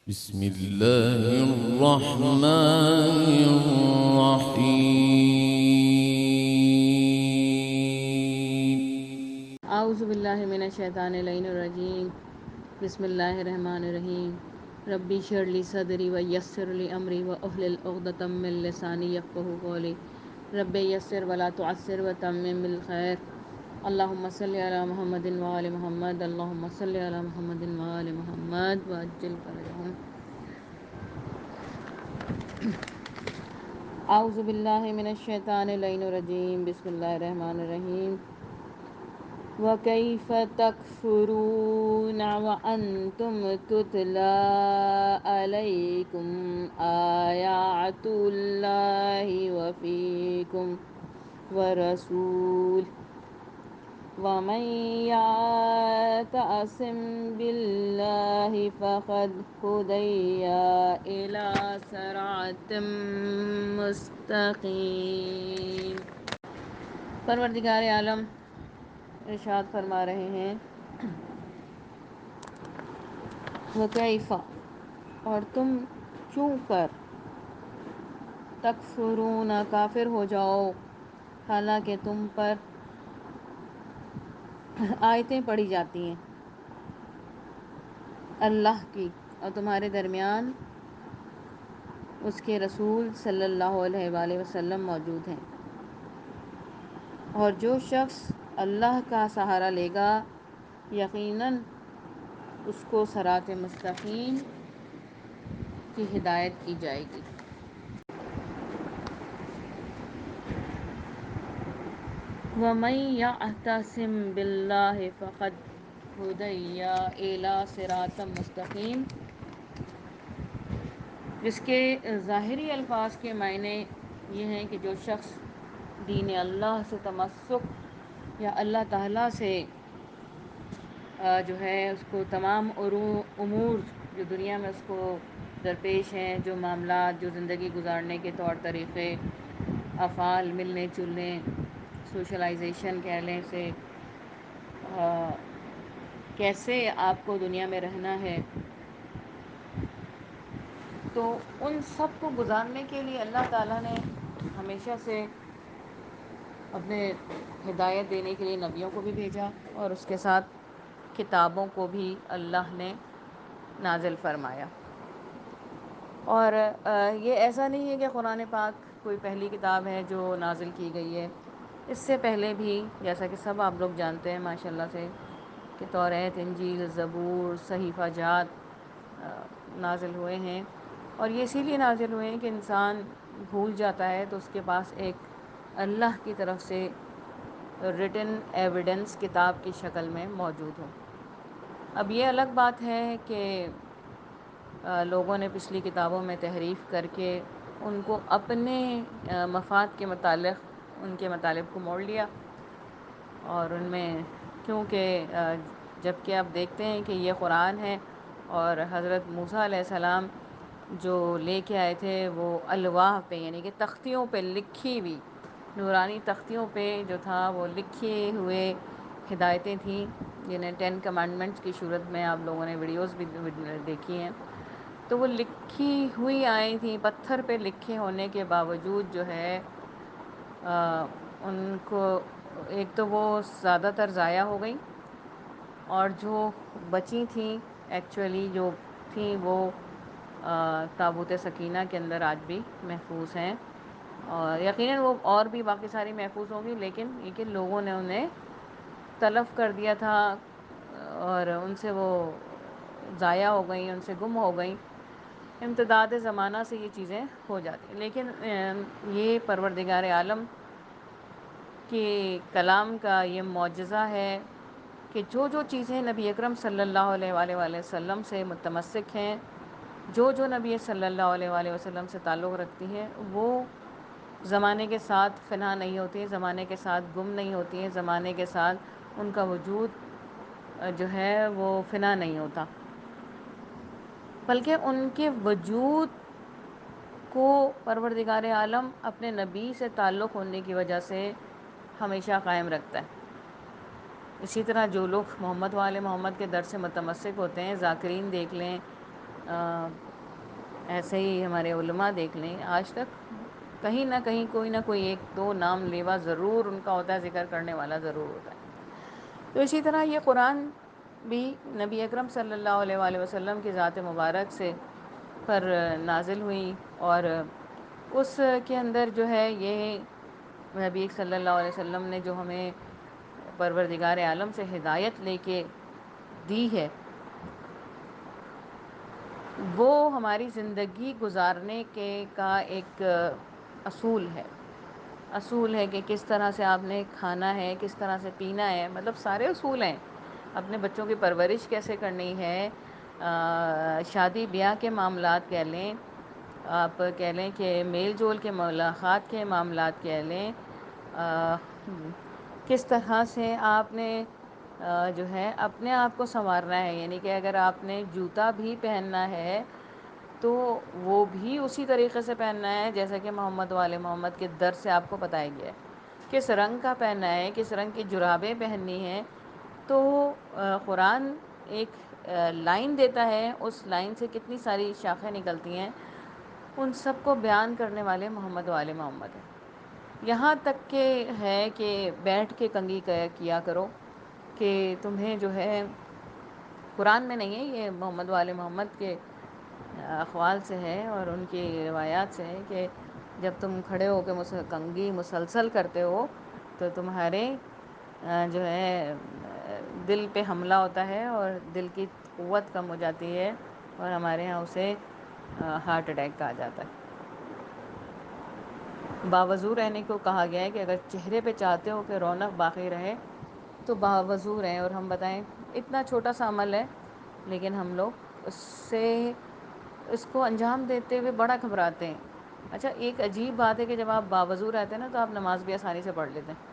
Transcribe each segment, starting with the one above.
بسم الله الرحمن الرحيم. اعوذ باللہ من الشیطان اللعین الرجیم. بسم اللہ الرحمن الرحیم. ربی اشرح لی صدری ویسر لی امری واحلل عقدۃ من لسانی یفقہوا قولی. رب یسر ولا تعسر وتمم بالخیر. اللہم صلی علی محمد وآل محمد. اللہم صلی علی محمد وآل محمد وعجل فرجہم. اعوذ باللہ من الشیطان اللعین الرجیم. بسم اللہ الرحمن الرحیم. وَكَيْفَ تَكْفُرُونَ وَأَنْتُمْ تُتْلَى عَلَيْكُمْ آيَاتُ اللَّهِ وَفِيكُمْ وَرَسُولُهُ وَمَنْ يَعْتَصِمْ بِاللَّهِ فَقَدْ هُدِيَ إِلَى صِرَاطٍ مستقیم. پروردگار عالم ارشاد فرما رہے ہیں، وَكَيْفَ، اور تم کیوں کر، تکفرون، کافر ہو جاؤ، حالانکہ تم پر آیتیں پڑھی جاتی ہیں اللہ کی اور تمہارے درمیان اس کے رسول صلی اللہ علیہ وآلہ وسلم موجود ہیں، اور جو شخص اللہ کا سہارا لے گا یقیناً اس کو صراط مستقیم کی ہدایت کی جائے گی. وَمَن يَعْتَصِم بِاللَّهِ فَقَدْ هُدِيَ إِلَى صِرَاطٍ مستقیم، جس کے ظاہری الفاظ کے معنی یہ ہیں کہ جو شخص دین اللہ سے تمسک یا اللہ تعالیٰ سے جو ہے اس کو تمام امور جو دنیا میں اس کو درپیش ہیں، جو معاملات، جو زندگی گزارنے کے طور طریقے، افعال، ملنے جلنے، سوشلائزیشن کہہ لیں سے، کیسے آپ کو دنیا میں رہنا ہے، تو ان سب کو گزارنے کے لیے اللہ تعالیٰ نے ہمیشہ سے اپنے ہدایت دینے کے لیے نبیوں کو بھی بھیجا، اور اس کے ساتھ کتابوں کو بھی اللہ نے نازل فرمایا. اور یہ ایسا نہیں ہے کہ قرآن پاک کوئی پہلی کتاب ہے جو نازل کی گئی ہے. اس سے پہلے بھی، جیسا کہ سب آپ لوگ جانتے ہیں ماشاءاللہ سے، کہ توریت، انجیل، زبور، صحیفہ جات نازل ہوئے ہیں. اور یہ اسی لیے نازل ہوئے ہیں کہ انسان بھول جاتا ہے تو اس کے پاس ایک اللہ کی طرف سے ریٹن ایویڈنس کتاب کی شکل میں موجود ہو. اب یہ الگ بات ہے کہ لوگوں نے پچھلی کتابوں میں تحریف کر کے ان کو اپنے مفاد کے متعلق ان کے مطالب کو موڑ لیا، اور ان میں کیونکہ جب کہ آپ دیکھتے ہیں کہ یہ قرآن ہے، اور حضرت موسیٰ علیہ السلام جو لے کے آئے تھے وہ الواح پہ، یعنی کہ تختیوں پہ لکھی ہوئی، نورانی تختیوں پہ جو تھا وہ لکھے ہوئے ہدایتیں تھیں، جنہیں 10 کمانڈمنٹس کی صورت میں آپ لوگوں نے ویڈیوز بھی دیکھی ہیں. تو وہ لکھی ہوئی آئی تھیں، پتھر پہ لکھے ہونے کے باوجود جو ہے ان کو ایک تو وہ زیادہ تر ضائع ہو گئیں، اور جو بچی تھیں ایکچولی جو تھیں وہ تابوت سکینہ کے اندر آج بھی محفوظ ہیں، اور یقیناً وہ اور بھی باقی ساری محفوظ ہوں گی، لیکن یہ کہ لوگوں نے انہیں تلف کر دیا تھا، اور ان سے وہ ضائع ہو گئیں، ان سے گم ہو گئیں. امتداد زمانہ سے یہ چیزیں ہو جاتی ہیں، لیکن یہ پروردگار عالم کے کلام کا یہ معجزہ ہے کہ جو جو چیزیں نبی اکرم صلی اللہ علیہ وآلہ وسلم سے متمسک ہیں، جو جو نبی صلی اللہ علیہ وآلہ وسلم سے تعلق رکھتی ہیں، وہ زمانے کے ساتھ فنا نہیں ہوتی ہیں، زمانے کے ساتھ گم نہیں ہوتی ہیں، زمانے کے ساتھ ان کا وجود جو ہے وہ فنا نہیں ہوتا، بلکہ ان کے وجود کو پروردگار عالم اپنے نبی سے تعلق ہونے کی وجہ سے ہمیشہ قائم رکھتا ہے. اسی طرح جو لوگ محمد وآل محمد کے در سے متمسک ہوتے ہیں، ذاکرین دیکھ لیں، ایسے ہی ہمارے علماء دیکھ لیں، آج تک کہیں نہ کہیں کوئی نہ کوئی ایک دو نام لیوا ضرور ان کا ہوتا ہے، ذکر کرنے والا ضرور ہوتا ہے۔ تو اسی طرح یہ قرآن بھی نبی اکرم صلی اللہ علیہ وآلہ وسلم کی ذات مبارک سے پر نازل ہوئی، اور اس کے اندر جو ہے یہ نبی صلی اللہ علیہ وسلم نے جو ہمیں پروردگار عالم سے ہدایت لے کے دی ہے، وہ ہماری زندگی گزارنے کے کا ایک اصول ہے کہ کس طرح سے آپ نے کھانا ہے، کس طرح سے پینا ہے، مطلب سارے اصول ہیں۔ اپنے بچوں کی پرورش کیسے کرنی ہے، شادی بیاہ کے معاملات کہہ لیں، آپ کہہ لیں کہ میل جول کے ملاقات کے معاملات کہہ لیں، کس طرح سے آپ نے جو ہے اپنے آپ کو سنوارنا ہے، یعنی کہ اگر آپ نے جوتا بھی پہننا ہے تو وہ بھی اسی طریقے سے پہننا ہے جیسا کہ محمد والے محمد کے در سے آپ کو بتایا گیا ہے، کس رنگ کا پہننا ہے، کس رنگ کی جرابیں پہننی ہیں۔ تو قرآن ایک لائن دیتا ہے، اس لائن سے کتنی ساری شاخیں نکلتی ہیں، ان سب کو بیان کرنے والے محمد والے محمد ہیں۔ یہاں تک کہ ہے کہ بیٹھ کے کنگھی کیا کرو، کہ تمہیں جو ہے قرآن میں نہیں ہے، یہ محمد والے محمد کے اقوال سے ہے اور ان کی روایات سے ہے کہ جب تم کھڑے ہو کے کنگھی مسلسل کرتے ہو تو تمہارے جو ہے دل پہ حملہ ہوتا ہے اور دل کی قوت کم ہو جاتی ہے، اور ہمارے ہاں اسے ہارٹ اٹیک کہا جاتا ہے۔ باوضو رہنے کو کہا گیا ہے کہ اگر چہرے پہ چاہتے ہو کہ رونق باقی رہے تو باوضو رہیں، اور ہم بتائیں اتنا چھوٹا سا عمل ہے لیکن ہم لوگ اس کو انجام دیتے ہوئے بڑا گھبراتے ہیں۔ اچھا، ایک عجیب بات ہے کہ جب آپ باوضو رہتے ہیں نا تو آپ نماز بھی آسانی سے پڑھ لیتے ہیں۔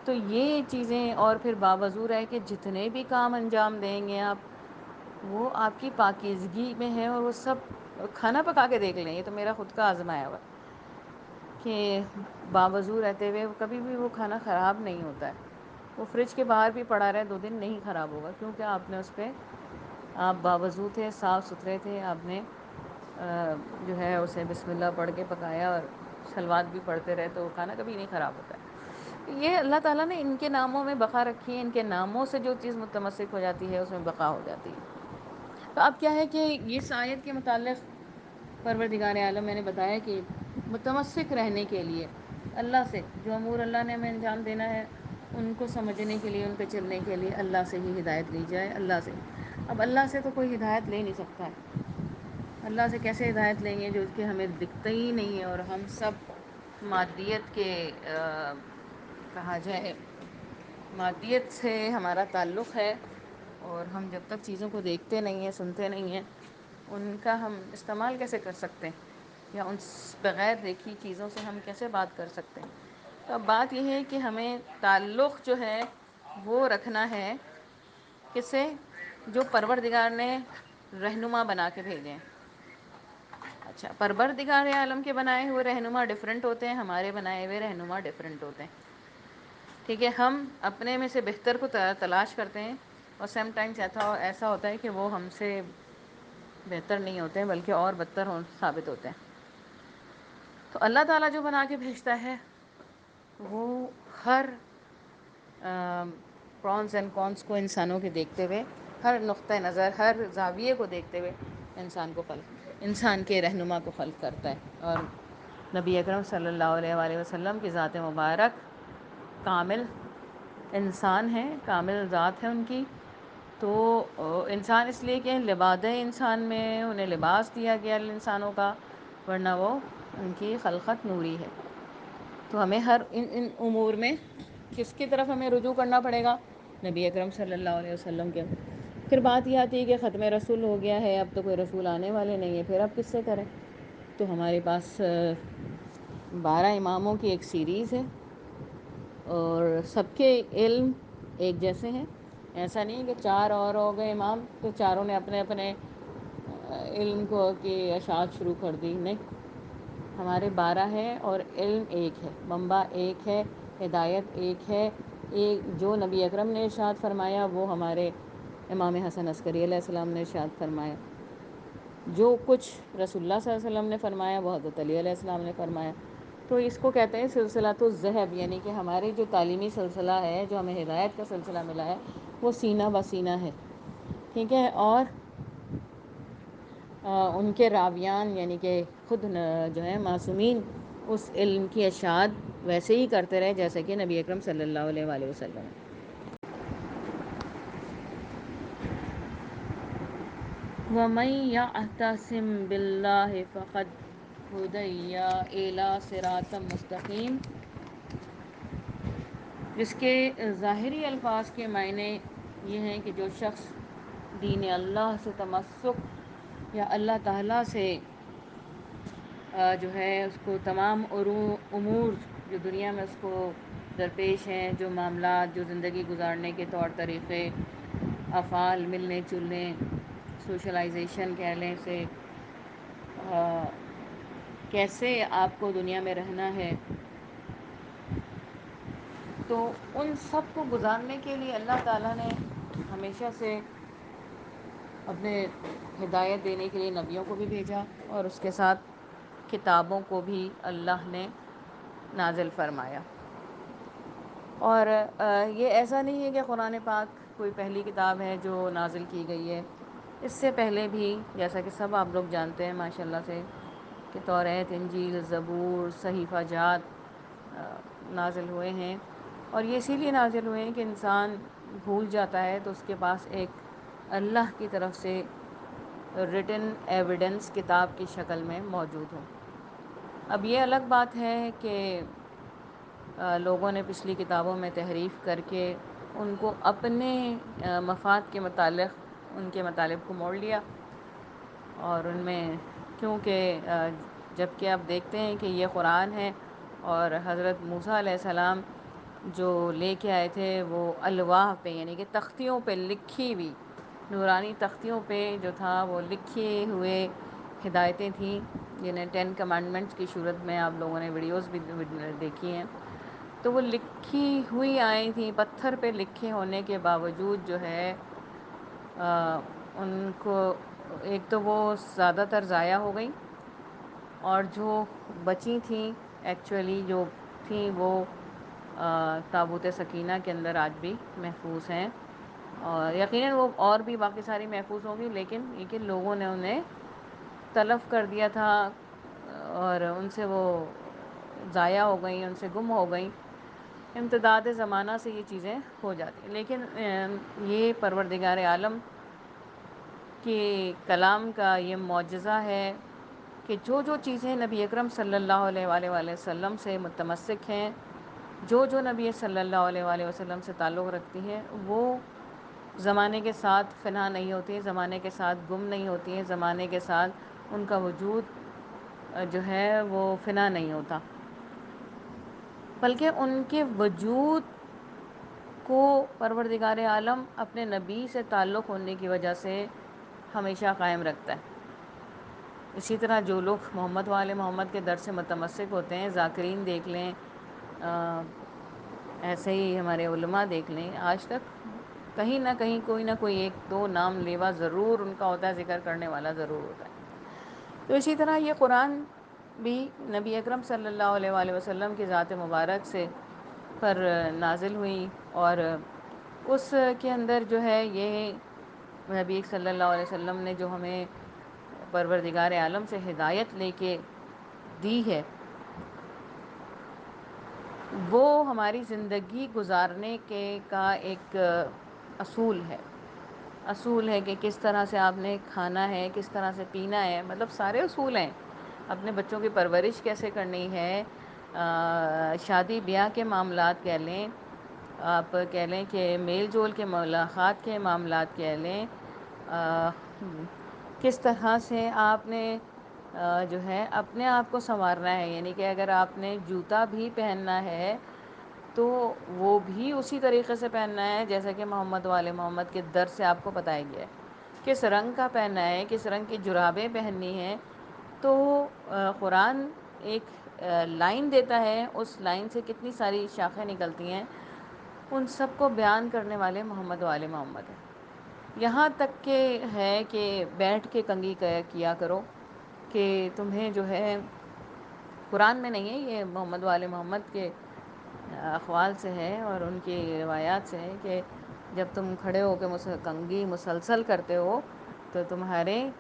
تو یہ چیزیں، اور پھر باوضو رہ کے جتنے بھی کام انجام دیں گے آپ، وہ آپ کی پاکیزگی میں ہے، اور وہ سب کھانا پکا کے دیکھ لیں، یہ تو میرا خود کا آزمایا ہوا کہ باوضو رہتے ہوئے کبھی بھی وہ کھانا خراب نہیں ہوتا ہے، وہ فریج کے باہر بھی پڑا رہے 2 دن نہیں خراب ہوگا، کیونکہ آپ نے اس پہ آپ باوضو تھے، صاف ستھرے تھے، آپ نے جو ہے اسے بسم اللہ پڑھ کے پکایا اور صلوات بھی پڑھتے رہے تو وہ کھانا کبھی نہیں خراب ہوتا ہے۔ یہ اللہ تعالیٰ نے ان کے ناموں میں بقا رکھی ہے، ان کے ناموں سے جو چیز متمسک ہو جاتی ہے اس میں بقا ہو جاتی ہے۔ تو اب کیا ہے کہ اس آیت کے متعلق پروردگار عالم میں نے بتایا کہ متمسک رہنے کے لیے اللہ سے، جو امور اللہ نے ہمیں انجام دینا ہے ان کو سمجھنے کے لیے، ان پہ چلنے کے لیے اللہ سے ہی ہدایت لی جائے، اللہ سے۔ اب اللہ سے تو کوئی ہدایت لے نہیں سکتا ہے، اللہ سے کیسے ہدایت لیں گے جو کہ ہمیں دکھتا ہی نہیں ہے، اور ہم سب مادیت کے کہا جائے مادیت سے ہمارا تعلق ہے، اور ہم جب تک چیزوں کو دیکھتے نہیں ہیں، سنتے نہیں ہیں، ان کا ہم استعمال کیسے کر سکتے ہیں، یا ان بغیر دیکھی چیزوں سے ہم کیسے بات کر سکتے ہیں۔ تو اب بات یہ ہے کہ ہمیں تعلق جو ہے وہ رکھنا ہے کس سے؟ جو پروردگار نے رہنما بنا کے بھیجے ہیں۔ اچھا، پروردگار عالم کے بنائے ہوئے رہنما ڈیفرنٹ ہوتے ہیں، ہمارے بنائے ہوئے رہنما ڈیفرنٹ ہوتے ہیں، ٹھیک ہے۔ ہم اپنے میں سے بہتر کو تلاش کرتے ہیں، اور سیم ٹائمز ایسا ہوتا ہے کہ وہ ہم سے بہتر نہیں ہوتے ہیں بلکہ اور بدتر ثابت ہوتے ہیں۔ تو اللہ تعالیٰ جو بنا کے بھیجتا ہے وہ ہر پرونس اینڈ کونس کو انسانوں کے دیکھتے ہوئے، ہر نقطہ نظر، ہر زاویے کو دیکھتے ہوئے انسان کے رہنما کو خلق کرتا ہے۔ اور نبی اکرم صلی اللہ علیہ وآلہ وسلم کی ذات مبارک کامل انسان ہیں، کامل ذات ہے ان کی، تو انسان اس لیے کہ لبادہ انسان میں انہیں لباس دیا گیا انسانوں کا، ورنہ وہ ان کی خلقت نوری ہے۔ تو ہمیں ہر ان امور میں کس کی طرف ہمیں رجوع کرنا پڑے گا؟ نبی اکرم صلی اللہ علیہ وسلم کے۔ پھر بات یہ آتی ہے کہ ختم رسول ہو گیا ہے، اب تو کوئی رسول آنے والے نہیں ہیں، پھر اب کس سے کریں؟ تو ہمارے پاس 12 اماموں کی ایک سیریز ہے، اور سب کے علم ایک جیسے ہیں، ایسا نہیں کہ 4 اور ہو گئے امام تو چاروں نے اپنے اپنے علم کو کی اشاعت شروع کر دی، نہیں، ہمارے 12 ہیں اور علم ایک ہے، منبع ایک ہے، ہدایت ایک ہے، جو نبی اکرم نے ارشاد فرمایا وہ ہمارے امام حسن عسکری علیہ السلام نے ارشاد فرمایا۔ جو کچھ رسول اللہ صلی اللہ علیہ وسلم نے فرمایا وہ حضرت علی علیہ السلام نے فرمایا. تو اس کو کہتے ہیں سلسلۃ الذہب، یعنی کہ ہمارے جو تعلیمی سلسلہ ہے، جو ہمیں ہدایت کا سلسلہ ملا ہے، وہ سینہ بہ سینہ ہے. ٹھیک ہے. اور ان کے راویان یعنی کہ خود جو ہیں معصومین اس علم کی اشاعت ویسے ہی کرتے رہے جیسے کہ نبی اکرم صلی اللہ علیہ وآلہ وسلم. وَمَن يَعْتَصِم بِاللَّهِ فَقَدْ هُدِیَ إِلَىٰ صِرَاطٍ مستقیم، جس کے ظاہری الفاظ کے معنی یہ ہیں کہ جو شخص دین اللہ سے تمسک یا اللہ تعالیٰ سے جو ہے اس کو تمام امور جو دنیا میں اس کو درپیش ہیں، جو معاملات، جو زندگی گزارنے کے طور طریقے، افعال، ملنے جلنے، سوشلائزیشن کہہ لیں اسے، کیسے آپ کو دنیا میں رہنا ہے، تو ان سب کو گزارنے کے لیے اللہ تعالیٰ نے ہمیشہ سے اپنے ہدایت دینے کے لیے نبیوں کو بھی بھیجا، اور اس کے ساتھ کتابوں کو بھی اللہ نے نازل فرمایا. اور یہ ایسا نہیں ہے کہ قرآن پاک کوئی پہلی کتاب ہے جو نازل کی گئی ہے. اس سے پہلے بھی جیسا کہ سب آپ لوگ جانتے ہیں ماشاء اللہ سے کہ توریت، انجیل، زبور، صحیفہ جات نازل ہوئے ہیں. اور یہ اسی لیے نازل ہوئے ہیں کہ انسان بھول جاتا ہے تو اس کے پاس ایک اللہ کی طرف سے ریٹن ایویڈنس کتاب کی شکل میں موجود ہوں. اب یہ الگ بات ہے کہ لوگوں نے پچھلی کتابوں میں تحریف کر کے ان کو اپنے مفاد کے متعلق ان کے مطالب کو موڑ لیا، اور ان میں کیونکہ جب کہ آپ دیکھتے ہیں کہ یہ قرآن ہے اور حضرت موسیٰ علیہ السلام جو لے کے آئے تھے وہ الواح پہ یعنی کہ تختیوں پہ لکھی ہوئی، نورانی تختیوں پہ جو تھا وہ لکھے ہوئے ہدایتیں تھیں، جنہیں 10 کمانڈمنٹس کی صورت میں آپ لوگوں نے ویڈیوز بھی دیکھی ہیں. تو وہ لکھی ہوئی آئی تھیں، پتھر پہ لکھے ہونے کے باوجود جو ہے ان کو ایک تو وہ زیادہ تر ضائع ہو گئیں، اور جو بچی تھیں ایکچولی جو تھیں وہ تابوت سکینہ کے اندر آج بھی محفوظ ہیں، اور یقیناً وہ اور بھی باقی ساری محفوظ ہوں گی، لیکن یہ کہ لوگوں نے انہیں تلف کر دیا تھا اور ان سے وہ ضائع ہو گئیں، ان سے گم ہو گئیں. امتداد زمانہ سے یہ چیزیں ہو جاتی ہیں، لیکن یہ پروردگار عالم کے کلام کا یہ معجزہ ہے کہ جو جو چیزیں نبی اکرم صلی اللہ علیہ وآلہ وسلم سے متمسک ہیں، جو جو نبی صلی اللہ علیہ وآلہ وسلم سے تعلق رکھتی ہیں، وہ زمانے کے ساتھ فنا نہیں ہوتی ہیں، زمانے کے ساتھ گم نہیں ہوتی ہیں، زمانے کے ساتھ ان کا وجود جو ہے وہ فنا نہیں ہوتا، بلکہ ان کے وجود کو پروردگار عالم اپنے نبی سے تعلق ہونے کی وجہ سے ہمیشہ قائم رکھتا ہے. اسی طرح جو لوگ محمد وآل محمد کے در سے متمسک ہوتے ہیں، ذاکرین دیکھ لیں، ایسے ہی ہمارے علماء دیکھ لیں، آج تک کہیں نہ کہیں کوئی نہ کوئی ایک دو نام لیوا ضرور ان کا ہوتا ہے، ذکر کرنے والا ضرور ہوتا ہے. تو اسی طرح یہ قرآن بھی نبی اکرم صلی اللہ علیہ وآلہ وسلم کی ذات مبارک سے پر نازل ہوئی، اور اس کے اندر جو ہے یہ نبی صلی اللہ علیہ وسلم نے جو ہمیں پروردگار عالم سے ہدایت لے کے دی ہے، وہ ہماری زندگی گزارنے کے کا ایک اصول ہے کہ کس طرح سے آپ نے کھانا ہے، کس طرح سے پینا ہے، مطلب سارے اصول ہیں. اپنے بچوں کی پرورش کیسے کرنی ہے، شادی بیاہ کے معاملات کہہ لیں، آپ کہہ لیں کہ میل جول کے ملاقات کے معاملات کہہ لیں، کس طرح سے آپ نے جو ہے اپنے آپ کو سنوارنا ہے، یعنی کہ اگر آپ نے جوتا بھی پہننا ہے تو وہ بھی اسی طریقے سے پہننا ہے جیسا کہ محمد وآل محمد کے در سے آپ کو بتایا گیا ہے. کس رنگ کا پہننا ہے، کس رنگ کی جرابیں پہننی ہیں. تو قرآن ایک لائن دیتا ہے، اس لائن سے کتنی ساری شاخیں نکلتی ہیں، ان سب کو بیان کرنے والے محمد وآل محمد ہیں. یہاں تک کہ ہے کہ بیٹھ کے کنگھی کیا کرو، کہ تمہیں جو ہے قرآن میں نہیں ہے، یہ محمد والے محمد کے اقوال سے ہے اور ان کی روایات سے ہے کہ جب تم کھڑے ہو کے کنگھی مسلسل کرتے ہو تو تمہارے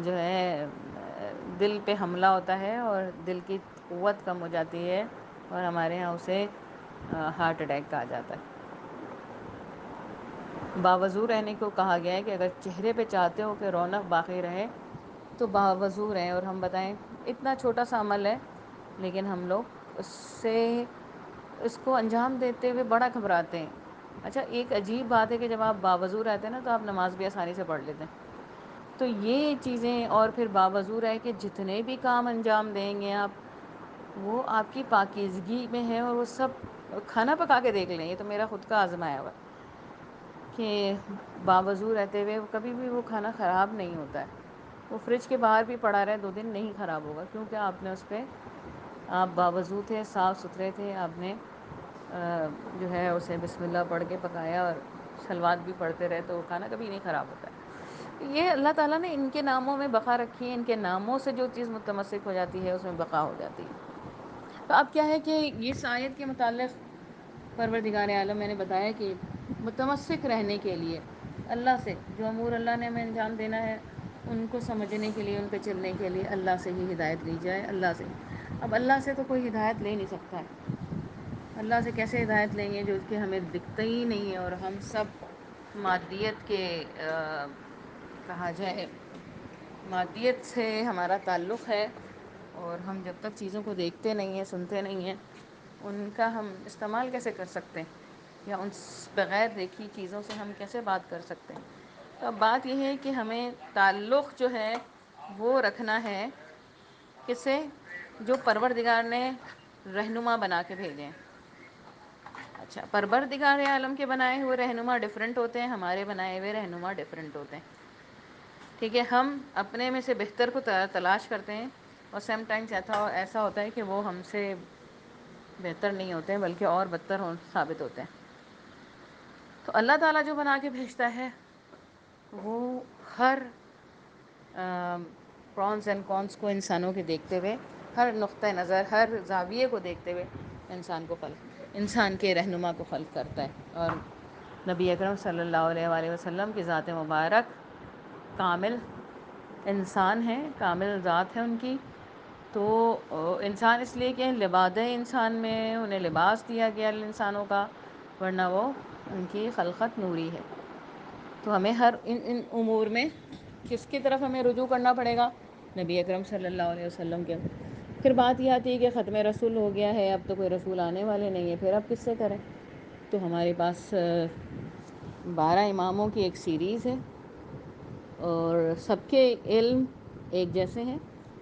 جو ہے دل پہ حملہ ہوتا ہے اور دل کی قوت کم ہو جاتی ہے، اور ہمارے ہاں اسے ہارٹ اٹیک کہا جاتا ہے۔ باوضو رہنے کو کہا گیا ہے کہ اگر چہرے پہ چاہتے ہو کہ رونق باقی رہے تو باوضو رہیں، اور ہم بتائیں اتنا چھوٹا سا عمل ہے لیکن ہم لوگ اس کو انجام دیتے ہوئے بڑا گھبراتے ہیں۔ اچھا، ایک عجیب بات ہے کہ جب آپ باوضو رہتے ہیں نا تو آپ نماز بھی آسانی سے پڑھ لیتے ہیں۔ تو یہ چیزیں، اور پھر باوضو رہ کے جتنے بھی کام انجام دیں گے آپ، وہ آپ کی پاکیزگی میں ہے، اور وہ سب کھانا پکا کے دیکھ لیں، یہ تو میرا خود کا آزمایا ہوا کہ باوضو رہتے ہوئے کبھی بھی وہ کھانا خراب نہیں ہوتا ہے، وہ فریج کے باہر بھی پڑا رہے 2 دن نہیں خراب ہوگا، کیونکہ آپ نے اس پہ آپ باوضو تھے، صاف ستھرے تھے، آپ نے جو ہے اسے بسم اللہ پڑھ کے پکایا اور صلوات بھی پڑھتے رہے، تو وہ کھانا کبھی نہیں خراب ہوتا ہے۔ یہ اللہ تعالیٰ نے ان کے ناموں میں بقا رکھی ہے، ان کے ناموں سے جو چیز متمسک ہو جاتی ہے اس میں بقا ہو جاتی ہے۔ تو اب کیا ہے کہ اس آیت کے متعلق پروردگار عالم میں نے بتایا کہ متمسک رہنے کے لیے اللہ سے، جو امور اللہ نے ہمیں انجام دینا ہے ان کو سمجھنے کے لیے، ان پہ چلنے کے لیے اللہ سے ہی ہدایت لی جائے، اللہ سے۔ اب اللہ سے تو کوئی ہدایت لے نہیں سکتا ہے، اللہ سے کیسے ہدایت لیں گے جو کہ ہمیں دکھتا ہی نہیں ہے، اور ہم سب مادیت کے کہا جائے مادیت سے ہمارا تعلق ہے، اور ہم جب تک چیزوں کو دیکھتے نہیں ہیں، سنتے نہیں ہیں، ان کا ہم استعمال کیسے کر سکتے ہیں، یا ان بغیر دیکھی چیزوں سے ہم کیسے بات کر سکتے ہیں۔ تو اب بات یہ ہے کہ ہمیں تعلق جو ہے وہ رکھنا ہے کس سے؟ جو پروردگار نے رہنما بنا کے بھیجے ہیں۔ اچھا، پروردگار عالم کے بنائے ہوئے رہنما ڈیفرنٹ ہوتے ہیں، ہمارے بنائے ہوئے رہنما ڈیفرنٹ ہوتے ہیں، ٹھیک ہے؟ ہم اپنے میں سے بہتر کو تلاش کرتے ہیں، اور سم ٹائمز ایسا ہوتا ہے کہ وہ ہم سے بہتر نہیں ہوتے ہیں بلکہ اور بدتر ثابت ہوتے ہیں۔ تو اللہ تعالیٰ جو بنا کے بھیجتا ہے وہ ہر پرونس اینڈ کونس کو انسانوں کے دیکھتے ہوئے، ہر نقطۂ نظر، ہر زاویے کو دیکھتے ہوئے انسان کے رہنما کو خلق کرتا ہے۔ اور نبی اکرم صلی اللہ علیہ وآلہ وسلم کی ذات مبارک کامل انسان ہیں، کامل ذات ہے ان کی، تو انسان اس لیے کہ لباد انسان میں انہیں لباس دیا گیا انسانوں کا، ورنہ وہ ان کی خلقت نوری ہے۔ تو ہمیں ہر ان امور میں کس کی طرف ہمیں رجوع کرنا پڑے گا؟ نبی اکرم صلی اللہ علیہ وسلم کے۔ پھر بات یہ آتی ہے کہ ختم رسول ہو گیا ہے، اب تو کوئی رسول آنے والے نہیں ہیں، پھر اب کس سے کریں؟ تو ہمارے پاس 12 اماموں کی ایک سیریز ہے، اور سب کے علم ایک جیسے ہیں،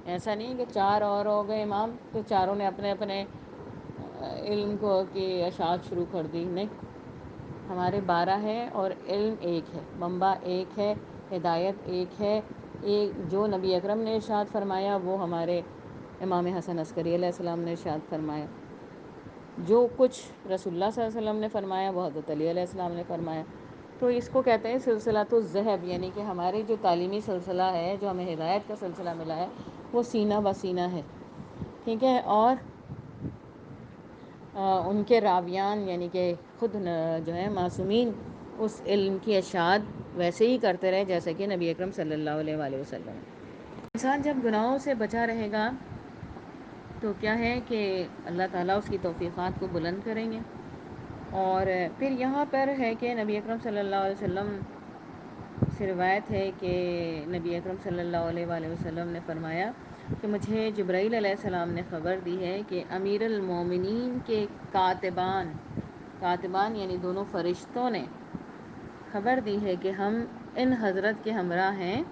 ایسا نہیں کہ 4 اور ہو گئے امام تو چاروں نے اپنے اپنے علم کو کی اشاعت شروع کر دی، نہیں، ہمارے 12 ہیں اور علم ایک ہے، منبع ایک ہے، ہدایت ایک ہے، ایک جو نبی اکرم نے ارشاد فرمایا وہ ہمارے امام حسن عسکری علیہ السلام نے ارشاد فرمایا، جو کچھ رسول اللہ صلی اللہ علیہ وسلم نے فرمایا وہ حضرت علی علیہ السلام نے فرمایا۔ تو اس کو کہتے ہیں سلسلۃ الذہب، یعنی کہ ہمارے جو تعلیمی سلسلہ ہے، جو ہمیں ہدایت کا سلسلہ ملا ہے، وہ سینہ بہ سینہ ہے، ٹھیک ہے؟ اور ان کے راویان یعنی کہ خود جو ہے معصومین اس علم کی اشاعت ویسے ہی کرتے رہے جیسے کہ نبی اکرم صلی اللہ علیہ وآلہ وسلم۔ انسان جب گناہوں سے بچا رہے گا تو کیا ہے کہ اللہ تعالیٰ اس کی توفیقات کو بلند کریں گے۔ اور پھر یہاں پر ہے کہ نبی اکرم صلی اللہ علیہ وسلم سے روایت ہے کہ نبی اکرم صلی اللہ علیہ وآلہ وسلم نے فرمایا کہ مجھے جبرائیل علیہ السلام نے خبر دی ہے کہ امیر المومنین کے کاتبان یعنی دونوں فرشتوں نے خبر دی ہے کہ ہم ان حضرت کے ہمراہ ہیں،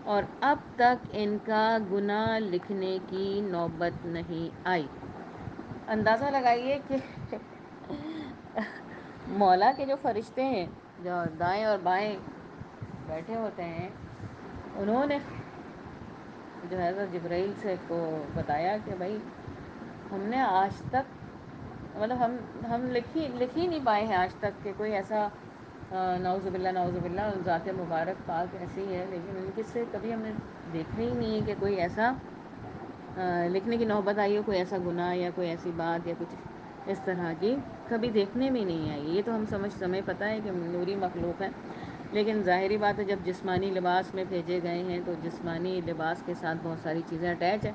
اور اب تک ان کا گناہ لکھنے کی نوبت نہیں آئی۔ اندازہ لگائیے کہ مولا کے جو فرشتے ہیں جو دائیں اور بائیں بیٹھے ہوتے ہیں، انہوں نے جو ہے حضرت جبرائیل سے کو بتایا کہ بھائی ہم نے آج تک مطلب ہم لکھ ہی نہیں پائے ہیں آج تک کہ کوئی ایسا نعوذ باللہ نعوذ باللہ، ذات مبارک پاک ایسی ہے، لیکن ان کے سے کبھی ہم نے دیکھا ہی نہیں ہے کہ کوئی ایسا لکھنے کی نوبت آئی ہو، کوئی ایسا گناہ یا کوئی ایسی بات یا کچھ اس طرح کی کبھی دیکھنے میں نہیں آئی۔ یہ تو ہم ہمیں پتہ ہے کہ نوری مخلوق ہے، لیکن ظاہری بات ہے جب جسمانی لباس میں بھیجے گئے ہیں تو جسمانی لباس کے ساتھ بہت ساری چیزیں اٹیچ ہیں،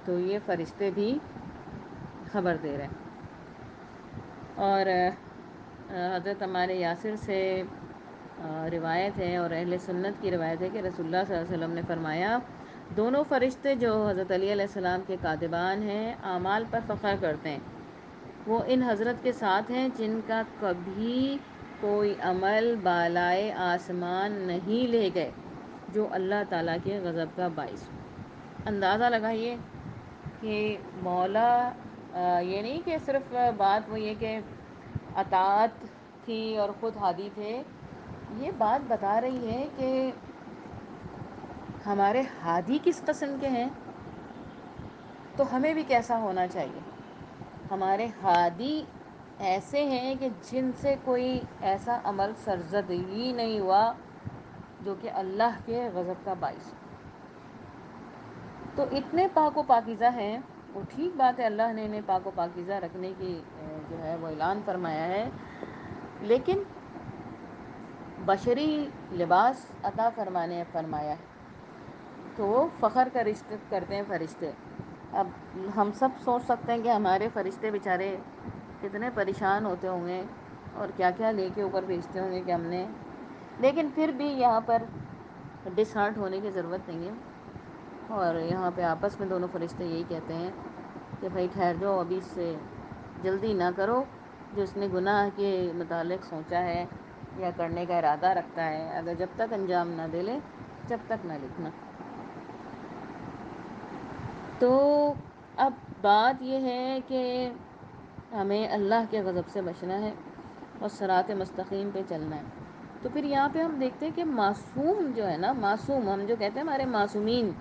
تو یہ فرشتے بھی خبر دے رہے ہیں۔ اور حضرت عمار یاسر سے روایت ہے اور اہل سنت کی روایت ہے کہ رسول اللہ صلی اللہ علیہ وسلم نے فرمایا، دونوں فرشتے جو حضرت علی علیہ السلام کے کاتبان ہیں اعمال پر فخر کرتے ہیں، وہ ان حضرت کے ساتھ ہیں جن کا کبھی کوئی عمل بالائے آسمان نہیں لے گئے جو اللہ تعالیٰ کے غضب کا باعث ہو۔ اندازہ لگائیے کہ مولا یہ نہیں کہ صرف بات وہ یہ کہ اطاعت تھی اور خود ہادی تھے، یہ بات بتا رہی ہے کہ ہمارے ہادی کس قسم کے ہیں تو ہمیں بھی کیسا ہونا چاہیے۔ ہمارے ہادی ایسے ہیں کہ جن سے کوئی ایسا عمل سرزد ہی نہیں ہوا جو کہ اللہ کے غضب کا باعث ہو۔ تو اتنے پاک و پاکیزہ ہیں، وہ ٹھیک بات ہے اللہ نے انہیں پاک و پاکیزہ رکھنے کی جو ہے وہ اعلان فرمایا ہے، لیکن بشری لباس عطا فرمایا ہے تو وہ فخر کا رشتہ کرتے ہیں فرشتے۔ اب ہم سب سوچ سکتے ہیں کہ ہمارے فرشتے بیچارے کتنے پریشان ہوتے ہوں گے اور کیا کیا لے کے اوپر بھیجتے ہوں گے کہ ہم نے، لیکن پھر بھی یہاں پر ڈس ہارٹ ہونے کی ضرورت نہیں ہے، اور یہاں پہ آپس میں دونوں فرشتے یہی کہتے ہیں کہ بھائی ٹھہر جاؤ، ابھی اس سے جلدی نہ کرو، جو اس نے گناہ کے متعلق سوچا ہے یا کرنے کا ارادہ رکھتا ہے، اگر جب تک انجام نہ دے لے جب تک نہ لکھنا۔ تو اب بات یہ ہے کہ ہمیں اللہ کے غضب سے بچنا ہے اور صراط مستقیم پہ چلنا ہے۔ تو پھر یہاں پہ ہم دیکھتے ہیں کہ معصوم جو ہے نا، معصوم ہم جو کہتے ہیں ہمارے معصومین،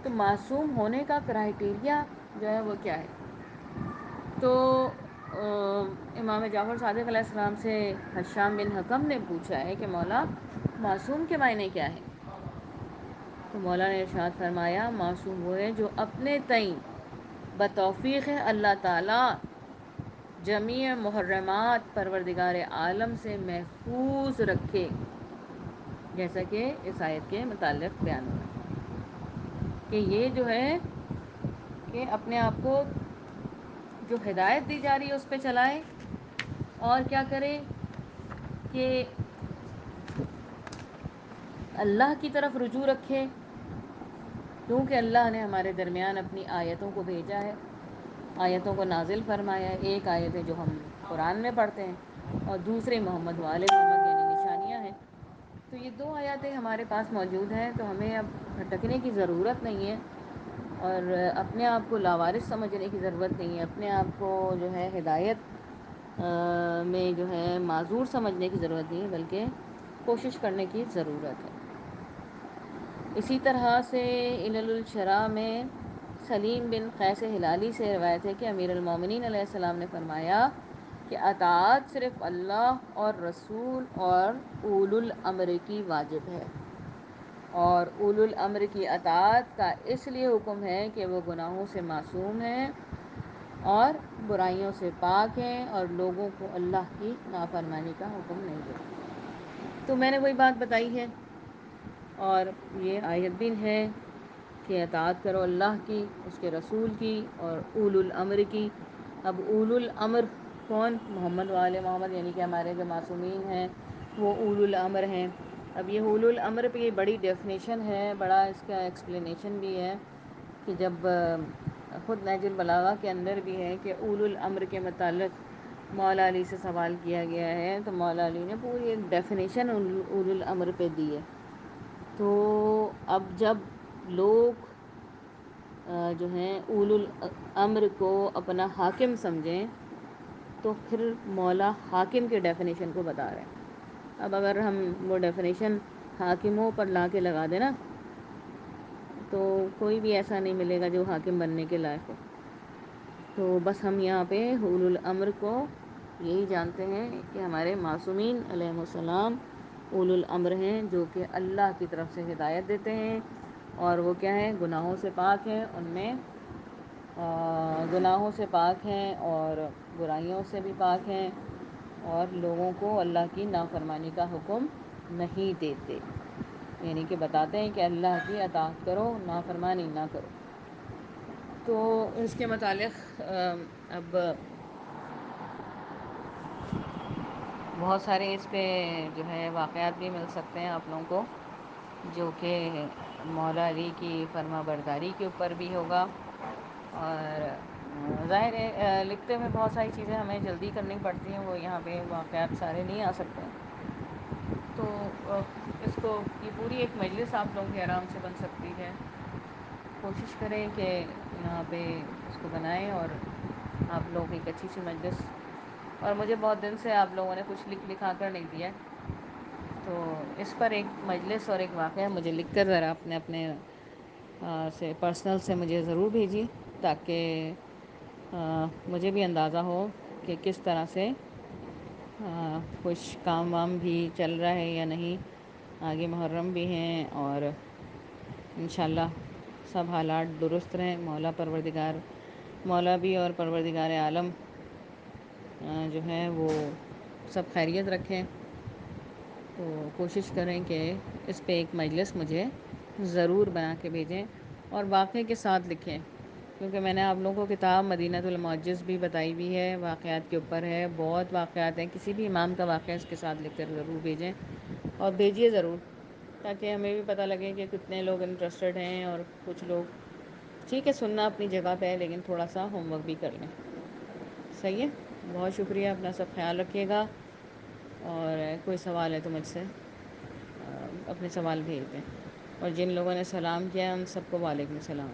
تو معصوم ہونے کا کرائٹیریا جو ہے وہ کیا ہے؟ تو امام جعفر صادق علیہ السلام سے حشام بن حکم نے پوچھا ہے کہ مولا معصوم کے معنی کیا ہے؟ تو مولا نے ارشاد فرمایا، معصوم وہ ہے جو اپنے تئیں بتوفیق اللہ تعالی جمیع محرمات پروردگار عالم سے محفوظ رکھے، جیسا کہ اس آیت کے متعلق بیان ہوا کہ یہ جو ہے کہ اپنے آپ کو جو ہدایت دی جا رہی ہے اس پہ چلائے، اور کیا کرے کہ اللہ کی طرف رجوع رکھے، کیونکہ اللہ نے ہمارے درمیان اپنی آیتوں کو بھیجا ہے، آیتوں کو نازل فرمایا ہے۔ ایک آیت ہے جو ہم قرآن میں پڑھتے ہیں اور دوسرے محمد وآل محمد یعنی نشانیاں ہیں۔ تو یہ دو آیاتیں ہمارے پاس موجود ہیں، تو ہمیں اب بھٹکنے کی ضرورت نہیں ہے اور اپنے آپ کو لاوارث سمجھنے کی ضرورت نہیں ہے، اپنے آپ کو جو ہے ہدایت میں جو ہے معذور سمجھنے کی ضرورت نہیں ہے، بلکہ کوشش کرنے کی ضرورت ہے۔ اسی طرح سے علل الشرع میں سلیم بن قیس ہلالی سے روایت ہے کہ امیر المومنین علیہ السلام نے فرمایا کہ اطاعت صرف اللہ اور رسول اور اولو الامر کی واجب ہے، اور اولو الامر کی اطاعت کا اس لیے حکم ہے کہ وہ گناہوں سے معصوم ہیں اور برائیوں سے پاک ہیں اور لوگوں کو اللہ کی نافرمانی کا حکم نہیں دیتے۔ تو میں نے وہی بات بتائی ہے، اور یہ آیت بھی ہے کہ اطاعت کرو اللہ کی، اس کے رسول کی اور اولو الامر کی۔ اب اولو الامر کون؟ محمد وآل محمد، یعنی کہ ہمارے جو معصومین ہیں وہ اولو الامر ہیں۔ اب یہ اولو الامر پہ یہ بڑی ڈیفینیشن ہے، بڑا اس کا ایکسپلینیشن بھی ہے کہ جب خود نہج البلاغہ کے اندر بھی ہے کہ اولو الامر کے متعلق مولا علی سے سوال کیا گیا ہے، تو مولا علی نے پوری ایک ڈیفینیشن اولو الامر پہ دی ہے۔ تو اب جب لوگ جو ہیں اولو الامر کو اپنا حاکم سمجھیں تو پھر مولا حاکم کے ڈیفینیشن کو بتا رہے ہیں۔ اب اگر ہم وہ ڈیفینیشن حاکموں پر لا کے لگا دیں نا تو کوئی بھی ایسا نہیں ملے گا جو حاکم بننے کے لائق ہو۔ تو بس ہم یہاں پہ اولو الامر کو یہی جانتے ہیں کہ ہمارے معصومین علیہ السلام اولو الامر ہیں، جو کہ اللہ کی طرف سے ہدایت دیتے ہیں، اور وہ کیا ہیں، گناہوں سے پاک ہیں، ان میں گناہوں سے پاک ہیں اور برائیوں سے بھی پاک ہیں، اور لوگوں کو اللہ کی نافرمانی کا حکم نہیں دیتے، یعنی کہ بتاتے ہیں کہ اللہ کی اطاعت کرو، نافرمانی نہ کرو۔ تو اس کے متعلق اب بہت سارے اس پہ جو ہے واقعات بھی مل سکتے ہیں آپ لوگوں کو، جو کہ مولا علی کی فرما برداری کے اوپر بھی ہوگا، اور ظاہر ہے لکھتے ہوئے بہت ساری چیزیں ہمیں جلدی کرنی پڑتی ہیں، وہ یہاں پہ واقعات سارے نہیں آ سکتے، تو اس کو یہ پوری ایک مجلس آپ لوگوں کے آرام سے بن سکتی ہے۔ کوشش کریں کہ یہاں پہ اس کو بنائیں، اور آپ لوگ ایک اچھی سی مجلس، اور مجھے بہت دن سے آپ لوگوں نے کچھ لکھا کر نہیں دیا، تو اس پر ایک مجلس اور ایک واقعہ مجھے لکھ کر ذرا اپنے سے پرسنل سے مجھے ضرور بھیجیے، تاکہ مجھے بھی اندازہ ہو کہ کس طرح سے کچھ کام وام بھی چل رہا ہے یا نہیں، آگے محرم بھی ہیں، اور انشاءاللہ سب حالات درست رہیں، مولا بھی اور پروردگار عالم جو ہیں وہ سب خیریت رکھیں۔ تو کوشش کریں کہ اس پہ ایک مجلس مجھے ضرور بنا کے بھیجیں، اور واقعے کے ساتھ لکھیں، کیونکہ میں نے آپ لوگوں کو کتاب مدینۃ المعجز بھی بتائی ہوئی ہے، واقعات کے اوپر ہے، بہت واقعات ہیں، کسی بھی امام کا واقعہ اس کے ساتھ لکھ کر ضرور بھیجیں، اور بھیجیے ضرور، تاکہ ہمیں بھی پتہ لگے کہ کتنے لوگ انٹرسٹڈ ہیں، اور کچھ لوگ ٹھیک ہے سننا اپنی جگہ پہ ہے، لیکن تھوڑا سا ہوم ورک بھی کر لیں۔ صحیح ہے، بہت شکریہ، اپنا سب خیال رکھیے گا، اور کوئی سوال ہے تو مجھ سے اپنے سوال بھیج دیں، اور جن لوگوں نے سلام کیا ان سب کو وعلیکم السلام۔